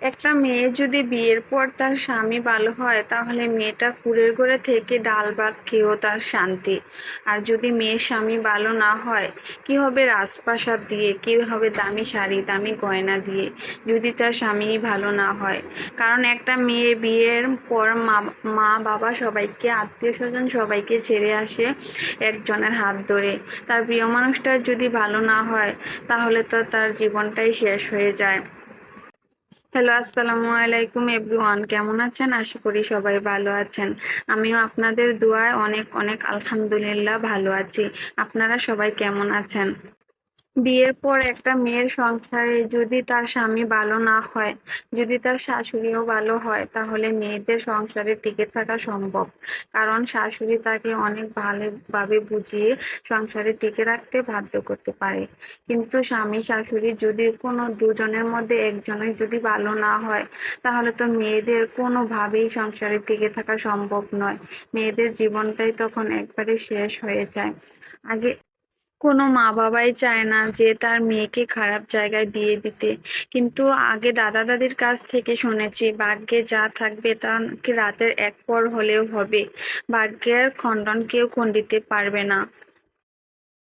একটা মেয়ে যদি বিয়ের পর তার স্বামী ভালো হয় তাহলে মেয়েটা কুঁড়ের ঘরে থেকে ডাল ভাত খেয়েও তার শান্তি। আর যদি মেয়ের স্বামী ভালো না হয়, কি হবে রাজপ্রাসাদ দিয়ে, কি হবে দামি শাড়ি দামি গয়না দিয়ে, যদি তার স্বামী ভালো না হয়। কারণ একটা মেয়ে বিয়ের পর মা মা বাবা সবাইকে, আত্মীয় স্বজন সবাইকে ছেড়ে আসে একজনের হাত ধরে। তার প্রিয় মানুষটা যদি ভালো না হয় তাহলে তো তার জীবনটাই শেষ হয়ে যায়। হ্যালো, আসসালামু আলাইকুম এভরিওয়ান, কেমন আছেন? আশা করি সবাই ভালো আছেন। আমিও আপনাদের দোয়ায় অনেক অনেক আলহামদুলিল্লাহ ভালো আছি। আপনারা সবাই কেমন আছেন? বিয়ের পর একটা মেয়ের সংসারে যদি তার স্বামী ভালো না হয়, যদি তার শাশুড়িও ভালো হয়, তাহলে মেয়েদের সংসারে টিকে থাকা সম্ভব। কারণ শাশুড়ি তাকে অনেক ভালোভাবে বুঝিয়ে সংসারে টিকে রাখতে বাধ্য করতে পারে। কিন্তু স্বামী শাশুড়ি যদি কোনো দুজনের মধ্যে একজনের যদি ভালো না হয়, তাহলে তো মেয়েদের কোনোভাবেই সংসারে টিকে থাকা সম্ভব নয়। মেয়েদের জীবনটাই তখন একবারে শেষ হয়ে যায়। আগে কোনো মা বাবাই চায় না যে তার মেয়েকে খারাপ জায়গায় বিয়ে দিতে। কিন্তু আগে দাদা দাদির কাছ থেকে শুনেছি, ভাগ্যে যা থাকবে তা নাকি রাতের এক পর হলেও হবে। ভাগ্যের খণ্ডন কেউ খণ্ডিতে পারবে না।